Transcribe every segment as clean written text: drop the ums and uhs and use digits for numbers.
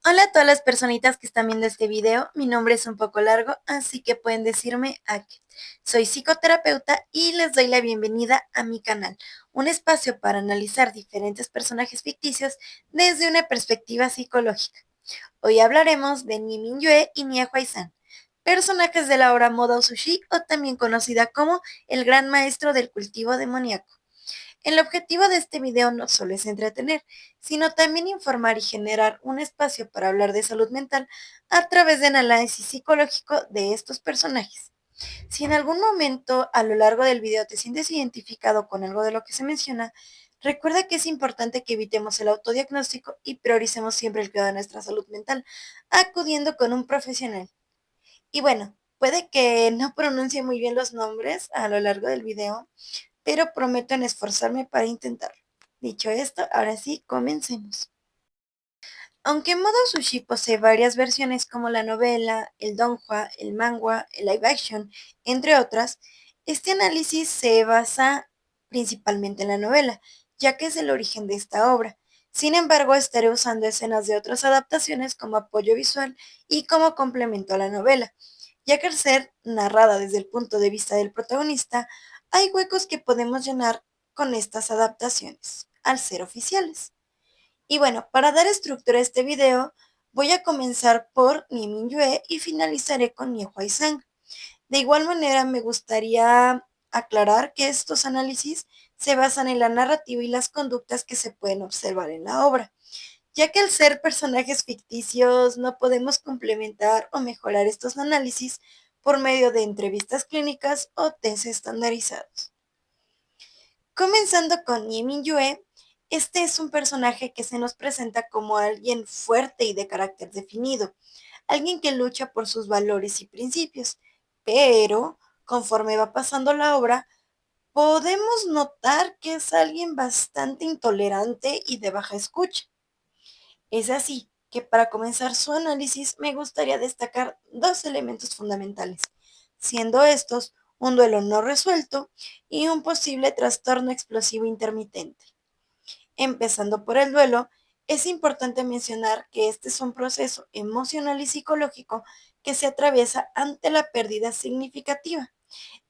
Hola a todas las personitas que están viendo este video, mi nombre es un poco largo, así que pueden decirme Aki. Soy psicoterapeuta y les doy la bienvenida a mi canal, un espacio para analizar diferentes personajes ficticios desde una perspectiva psicológica. Hoy hablaremos de Nie Mingyue y Nie Huaizhan, personajes de la obra Moda Sushi o también conocida como el gran maestro del cultivo demoníaco. El objetivo de este video no solo es entretener, sino también informar y generar un espacio para hablar de salud mental a través del análisis psicológico de estos personajes. Si en algún momento a lo largo del video te sientes identificado con algo de lo que se menciona, recuerda que es importante que evitemos el autodiagnóstico y prioricemos siempre el cuidado de nuestra salud mental, acudiendo con un profesional. Y bueno, puede que no pronuncie muy bien los nombres a lo largo del video, pero prometo en esforzarme para intentarlo. Dicho esto, ahora sí, comencemos. Aunque Modo Sushi posee varias versiones como la novela, el donghua, el manga, el live action, entre otras, este análisis se basa principalmente en la novela, ya que es el origen de esta obra. Sin embargo, estaré usando escenas de otras adaptaciones como apoyo visual y como complemento a la novela, ya que al ser narrada desde el punto de vista del protagonista, hay huecos que podemos llenar con estas adaptaciones, al ser oficiales. Y bueno, para dar estructura a este video, voy a comenzar por Nie Mingyue y finalizaré con Nie Huaizhan. De igual manera, me gustaría aclarar que estos análisis se basan en la narrativa y las conductas que se pueden observar en la obra, ya que al ser personajes ficticios no podemos complementar o mejorar estos análisis por medio de entrevistas clínicas o test estandarizados. Comenzando con Nie Mingyue, este es un personaje que se nos presenta como alguien fuerte y de carácter definido, alguien que lucha por sus valores y principios, pero conforme va pasando la obra, podemos notar que es alguien bastante intolerante y de baja escucha. Es así que para comenzar su análisis me gustaría destacar dos elementos fundamentales, siendo estos un duelo no resuelto y un posible trastorno explosivo intermitente. Empezando por el duelo, es importante mencionar que este es un proceso emocional y psicológico que se atraviesa ante la pérdida significativa.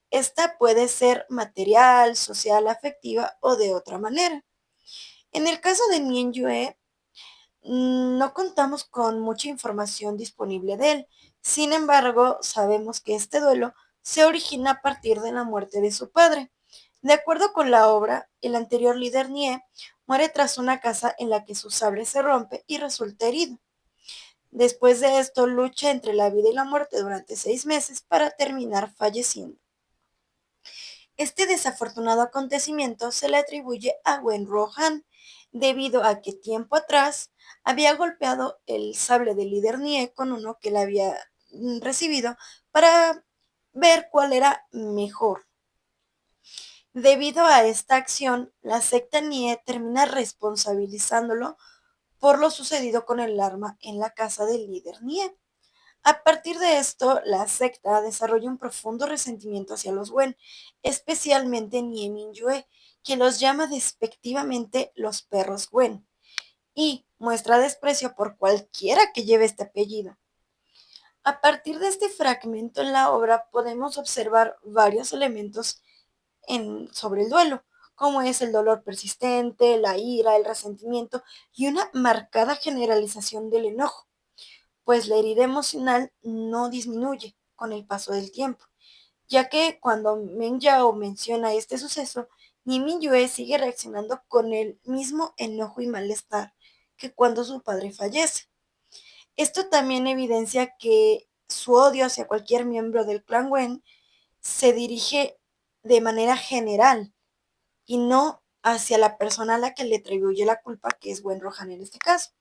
Esta puede ser material, social, afectiva o de otra manera. En el caso de Nien Yue, no contamos con mucha información disponible de él. Sin embargo, sabemos que este duelo se origina a partir de la muerte de su padre. De acuerdo con la obra, el anterior líder Nie muere tras una caza en la que su sable se rompe y resulta herido. Después de esto, lucha entre la vida y la muerte durante 6 meses para terminar falleciendo. Este desafortunado acontecimiento se le atribuye a Wen Rohan, debido a que tiempo atrás había golpeado el sable del líder Nie con uno que él había recibido para ver cuál era mejor. Debido a esta acción, la secta Nie termina responsabilizándolo por lo sucedido con el arma en la casa del líder Nie. A partir de esto, la secta desarrolla un profundo resentimiento hacia los Wen, especialmente Nie Mingyue, quien los llama despectivamente los perros Wen, y muestra desprecio por cualquiera que lleve este apellido. A partir de este fragmento en la obra podemos observar varios elementos sobre el duelo, como es el dolor persistente, la ira, el resentimiento y una marcada generalización del enojo, pues la herida emocional no disminuye con el paso del tiempo, ya que cuando Meng Yao menciona este suceso, Ni Mingyue sigue reaccionando con el mismo enojo y malestar que cuando su padre fallece. Esto también evidencia que su odio hacia cualquier miembro del clan Wen se dirige de manera general y no hacia la persona a la que le atribuye la culpa, que es Wen Rohan en este caso.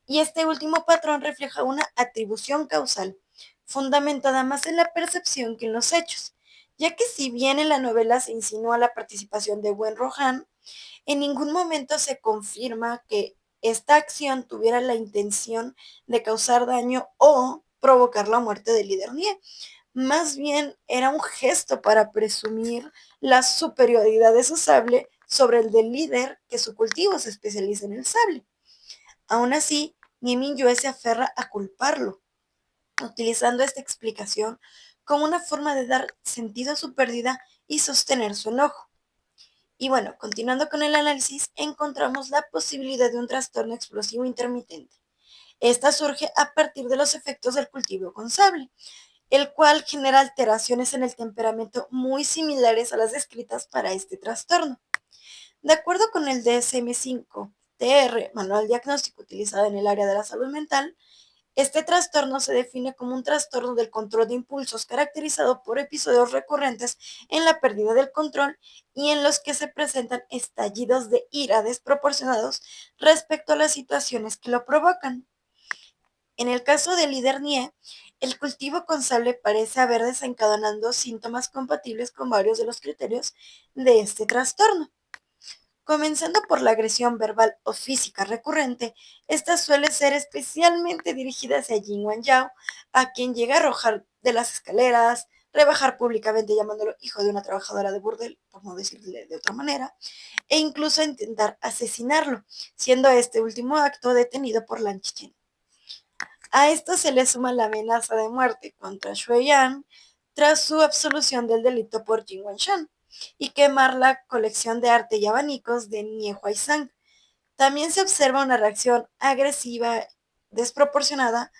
Y este último patrón refleja una atribución causal, fundamentada más en la percepción que en los hechos, ya que si bien en la novela se insinúa la participación de Wen Rohan, en ningún momento se confirma que esta acción tuviera la intención de causar daño o provocar la muerte del líder Nie. Más bien era un gesto para presumir la superioridad de su sable sobre el del líder, que su cultivo se especializa en el sable. Aún así, Nie Mingyue se aferra a culparlo, utilizando esta explicación como una forma de dar sentido a su pérdida y sostener su enojo. Y bueno, continuando con el análisis, encontramos la posibilidad de un trastorno explosivo intermitente. Esta surge a partir de los efectos del cultivo con sable, el cual genera alteraciones en el temperamento muy similares a las descritas para este trastorno. De acuerdo con el DSM-5-TR, manual diagnóstico utilizado en el área de la salud mental, este trastorno se define como un trastorno del control de impulsos caracterizado por episodios recurrentes en la pérdida del control y en los que se presentan estallidos de ira desproporcionados respecto a las situaciones que lo provocan. En el caso del líder Nie, el cultivo con sable parece haber desencadenado síntomas compatibles con varios de los criterios de este trastorno. Comenzando por la agresión verbal o física recurrente, esta suele ser especialmente dirigida hacia Jin Yao, a quien llega a arrojar de las escaleras, rebajar públicamente llamándolo hijo de una trabajadora de burdel, por no decirle de otra manera, e incluso a intentar asesinarlo, siendo este último acto detenido por Lan Chichen. A esto se le suma la amenaza de muerte contra Shui Yan tras su absolución del delito por Jin Wanshan y quemar la colección de arte y abanicos de Nie Huaizang. También se observa una reacción agresiva desproporcionada.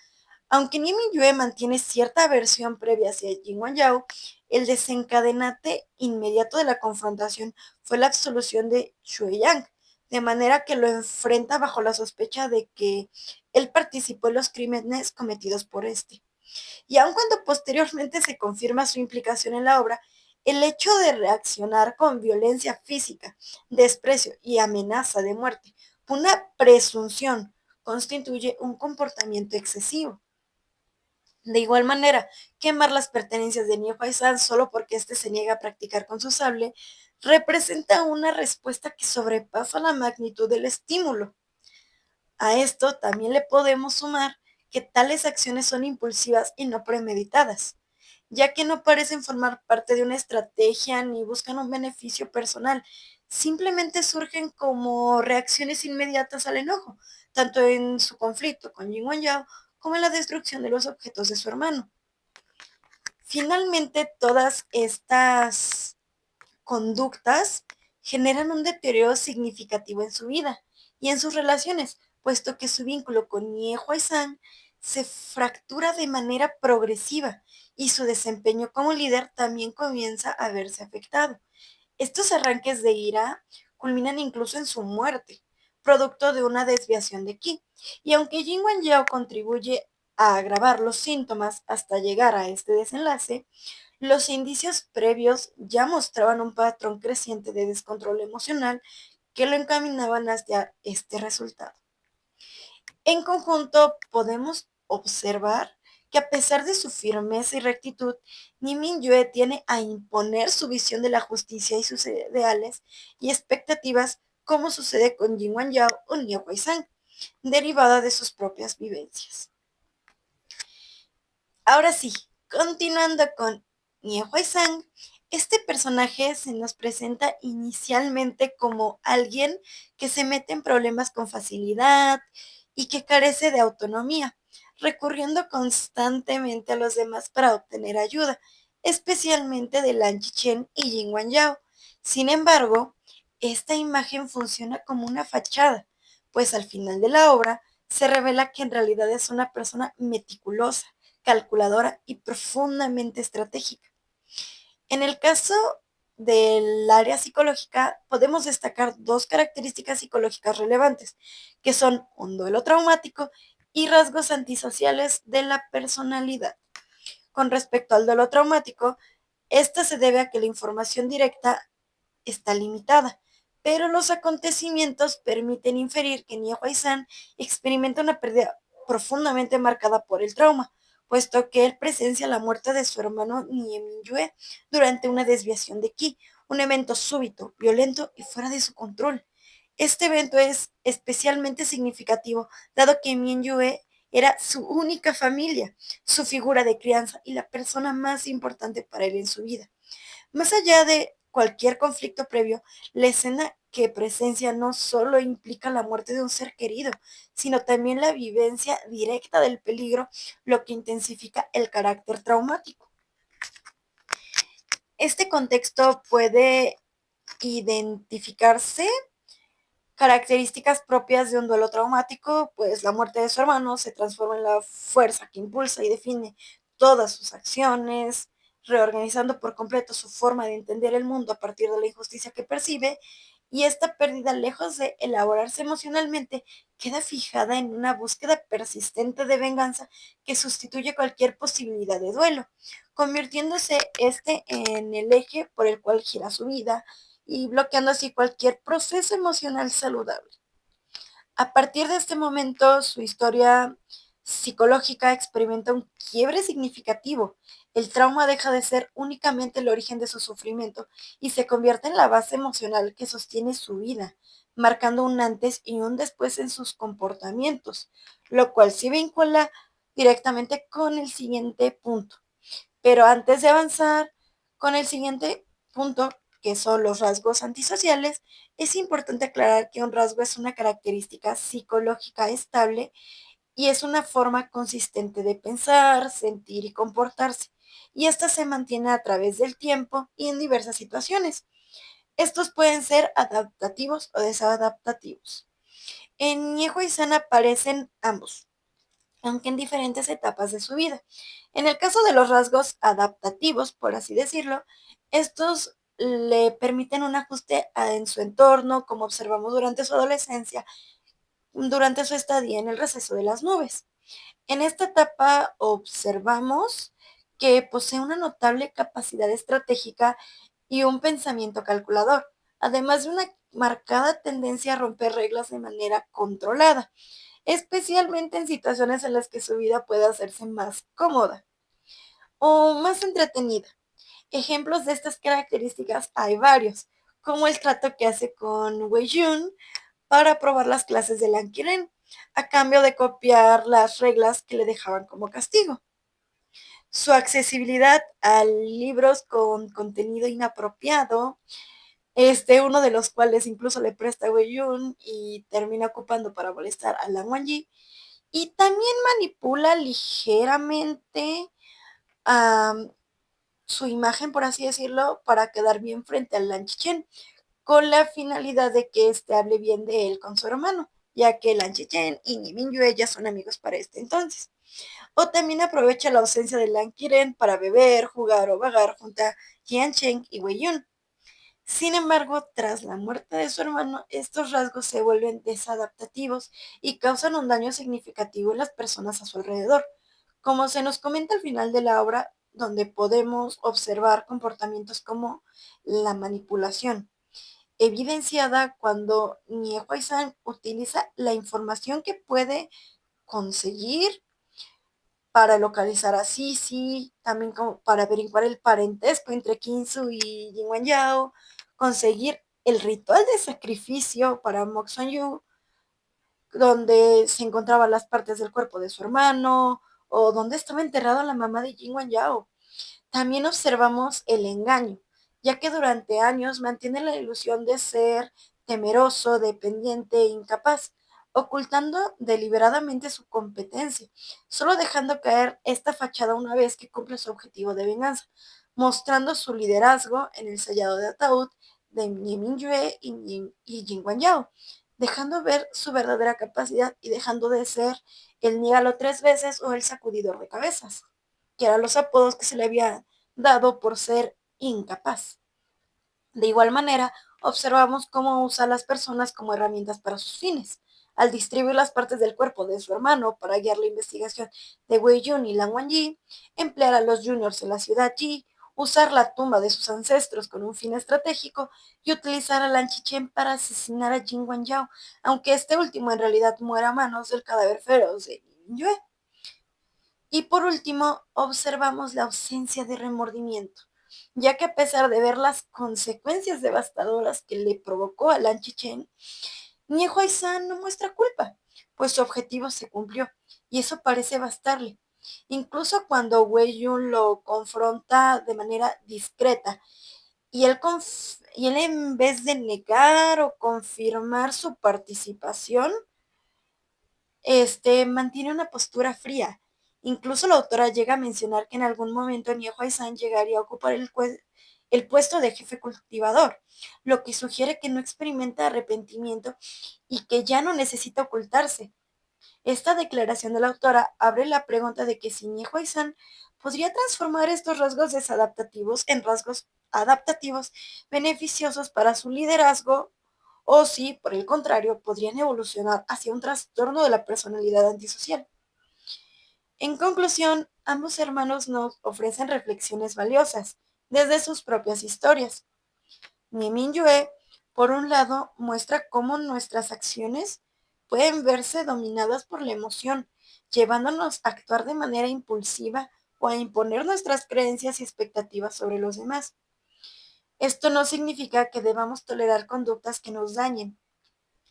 Aunque Nie Mingyue mantiene cierta aversión previa hacia Jin Yao, el desencadenante inmediato de la confrontación fue la absolución de Shui Yang, de manera que lo enfrenta bajo la sospecha de que él participó en los crímenes cometidos por este. Y aun cuando posteriormente se confirma su implicación en la obra, el hecho de reaccionar con violencia física, desprecio y amenaza de muerte, una presunción, constituye un comportamiento excesivo. De igual manera, quemar las pertenencias de Nie Huaizan solo porque éste se niega a practicar con su sable representa una respuesta que sobrepasa la magnitud del estímulo. A esto también le podemos sumar que tales acciones son impulsivas y no premeditadas, ya que no parecen formar parte de una estrategia ni buscan un beneficio personal, simplemente surgen como reacciones inmediatas al enojo, tanto en su conflicto con Jin Yao como en la destrucción de los objetos de su hermano. Finalmente, todas estas conductas generan un deterioro significativo en su vida y en sus relaciones, puesto que su vínculo con Nie Huaizan se fractura de manera progresiva y su desempeño como líder también comienza a verse afectado. Estos arranques de ira culminan incluso en su muerte, producto de una desviación de ki. Y aunque Jin Yao contribuye a agravar los síntomas hasta llegar a este desenlace, los indicios previos ya mostraban un patrón creciente de descontrol emocional que lo encaminaban hacia este resultado. En conjunto, podemos observar que a pesar de su firmeza y rectitud, Ni Mingyue tiene a imponer su visión de la justicia y sus ideales y expectativas, como sucede con Jin Yao o Nie Huaizang, derivada de sus propias vivencias. Ahora sí, continuando con Nie Huaizang, este personaje se nos presenta inicialmente como alguien que se mete en problemas con facilidad y que carece de autonomía, recurriendo constantemente a los demás para obtener ayuda, especialmente de Lan Chichen y Jin Yao. Sin embargo, esta imagen funciona como una fachada, pues al final de la obra se revela que en realidad es una persona meticulosa, calculadora y profundamente estratégica. En el caso del área psicológica, podemos destacar dos características psicológicas relevantes, que son un duelo traumático y rasgos antisociales de la personalidad. Con respecto al duelo traumático, esta se debe a que la información directa está limitada, pero los acontecimientos permiten inferir que Nie Huaizan experimenta una pérdida profundamente marcada por el trauma, puesto que él presencia la muerte de su hermano Nie Mingyue durante una desviación de ki, un evento súbito, violento y fuera de su control. Este evento es especialmente significativo, dado que Mingyue era su única familia, su figura de crianza y la persona más importante para él en su vida. Más allá de cualquier conflicto previo, la escena que presencia no solo implica la muerte de un ser querido, sino también la vivencia directa del peligro, lo que intensifica el carácter traumático. Este contexto puede identificarse características propias de un duelo traumático, pues la muerte de su hermano se transforma en la fuerza que impulsa y define todas sus acciones, reorganizando por completo su forma de entender el mundo a partir de la injusticia que percibe, y esta pérdida, lejos de elaborarse emocionalmente, queda fijada en una búsqueda persistente de venganza que sustituye cualquier posibilidad de duelo, convirtiéndose este en el eje por el cual gira su vida y bloqueando así cualquier proceso emocional saludable. A partir de este momento, su historia psicológica experimenta un quiebre significativo. El trauma deja de ser únicamente el origen de su sufrimiento y se convierte en la base emocional que sostiene su vida, marcando un antes y un después en sus comportamientos, lo cual se vincula directamente con el siguiente punto. Pero antes de avanzar con el siguiente punto, que son los rasgos antisociales, es importante aclarar que un rasgo es una característica psicológica estable y es una forma consistente de pensar, sentir y comportarse. Y esta se mantiene a través del tiempo y en diversas situaciones. Estos pueden ser adaptativos o desadaptativos. En Ñejo y Sana aparecen ambos, aunque en diferentes etapas de su vida. En el caso de los rasgos adaptativos, por así decirlo, estos le permiten un ajuste en su entorno, como observamos durante su adolescencia, durante su estadía en el receso de las nubes. En esta etapa observamos que posee una notable capacidad estratégica y un pensamiento calculador, además de una marcada tendencia a romper reglas de manera controlada, especialmente en situaciones en las que su vida puede hacerse más cómoda o más entretenida. Ejemplos de estas características hay varios, como el trato que hace con Wei Jun para probar las clases de Lankiren, a cambio de copiar las reglas que le dejaban como castigo. Su accesibilidad a libros con contenido inapropiado, uno de los cuales incluso le presta a Wei Yun y termina ocupando para molestar a Lan Wangji, y también manipula ligeramente am, su imagen, por así decirlo, para quedar bien frente al Lan Chichen, con la finalidad de que éste hable bien de él con su hermano, ya que Lan Chichen y Ni Mingyue ya son amigos para este entonces. O también aprovecha la ausencia de Lan Qiren para beber, jugar o vagar junto a Jian Cheng y Wei Yun. Sin embargo, tras la muerte de su hermano, estos rasgos se vuelven desadaptativos y causan un daño significativo en las personas a su alrededor, como se nos comenta al final de la obra, donde podemos observar comportamientos como la manipulación, evidenciada cuando Nie Huaizan utiliza la información que puede conseguir para localizar a Sisi, también como para averiguar el parentesco entre Kinsu y Jin Yao, conseguir el ritual de sacrificio para Mok Son Yu, donde se encontraban las partes del cuerpo de su hermano, o donde estaba enterrada la mamá de Jin Yao. También observamos el engaño, ya que durante años mantiene la ilusión de ser temeroso, dependiente e incapaz, ocultando deliberadamente su competencia, solo dejando caer esta fachada una vez que cumple su objetivo de venganza, mostrando su liderazgo en el sellado de ataúd de Ni Mingyue y Jin Yao, dejando ver su verdadera capacidad y dejando de ser el nígalo 3 veces o el sacudidor de cabezas, que eran los apodos que se le había dado por ser incapaz. De igual manera, observamos cómo usa a las personas como herramientas para sus fines. Al distribuir las partes del cuerpo de su hermano para guiar la investigación de Wei Yun y Lan Wangji, emplear a los juniors en la ciudad Yi, usar la tumba de sus ancestros con un fin estratégico y utilizar a Lan Chichen para asesinar a Jin Yao, aunque este último en realidad muera a manos del cadáver feroz de Lin Yue. Y por último, observamos la ausencia de remordimiento, ya que a pesar de ver las consecuencias devastadoras que le provocó a Lan Chichen, Nie Huaizan no muestra culpa, pues su objetivo se cumplió, y eso parece bastarle. Incluso cuando Wei Yun lo confronta de manera discreta y él en vez de negar o confirmar su participación, mantiene una postura fría. Incluso la autora llega a mencionar que en algún momento Nieho Aizan llegaría a ocupar el puesto de jefe cultivador, lo que sugiere que no experimenta arrepentimiento y que ya no necesita ocultarse. Esta declaración de la autora abre la pregunta de que si Nieho Aizan podría transformar estos rasgos desadaptativos en rasgos adaptativos beneficiosos para su liderazgo o si, por el contrario, podrían evolucionar hacia un trastorno de la personalidad antisocial. En conclusión, ambos hermanos nos ofrecen reflexiones valiosas desde sus propias historias. Mi Yue, por un lado, muestra cómo nuestras acciones pueden verse dominadas por la emoción, llevándonos a actuar de manera impulsiva o a imponer nuestras creencias y expectativas sobre los demás. Esto no significa que debamos tolerar conductas que nos dañen,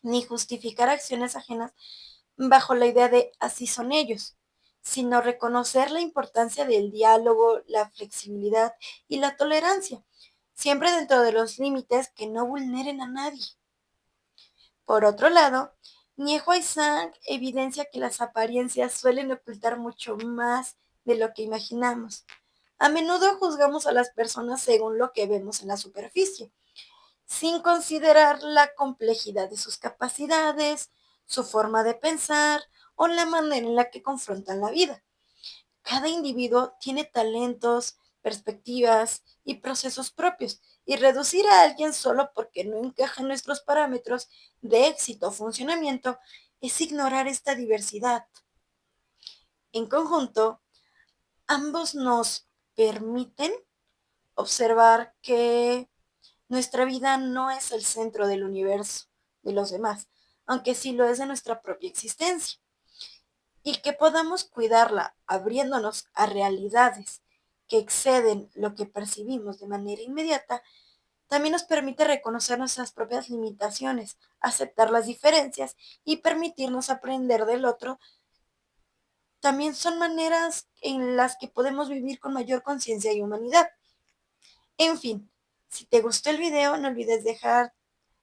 ni justificar acciones ajenas bajo la idea de así son ellos, sino reconocer la importancia del diálogo, la flexibilidad y la tolerancia, siempre dentro de los límites que no vulneren a nadie. Por otro lado, Niehuai Sang evidencia que las apariencias suelen ocultar mucho más de lo que imaginamos. A menudo juzgamos a las personas según lo que vemos en la superficie, sin considerar la complejidad de sus capacidades, su forma de pensar o la manera en la que confrontan la vida. Cada individuo tiene talentos, perspectivas y procesos propios, y reducir a alguien solo porque no encaja en nuestros parámetros de éxito o funcionamiento es ignorar esta diversidad. En conjunto, ambos nos permiten observar que nuestra vida no es el centro del universo de los demás, aunque sí lo es de nuestra propia existencia, y que podamos cuidarla abriéndonos a realidades que exceden lo que percibimos de manera inmediata, también nos permite reconocer nuestras propias limitaciones, aceptar las diferencias y permitirnos aprender del otro. También son maneras en las que podemos vivir con mayor conciencia y humanidad. En fin, si te gustó el video, no olvides dejar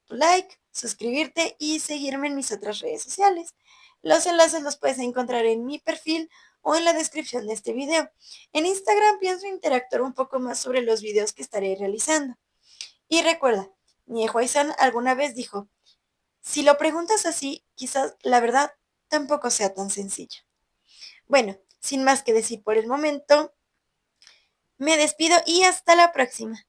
tu like, suscribirte y seguirme en mis otras redes sociales. Los enlaces los puedes encontrar en mi perfil o en la descripción de este video. En Instagram pienso interactuar un poco más sobre los videos que estaré realizando. Y recuerda, Niehuai-san alguna vez dijo, si lo preguntas así, quizás la verdad tampoco sea tan sencillo. Bueno, sin más que decir por el momento, me despido y hasta la próxima.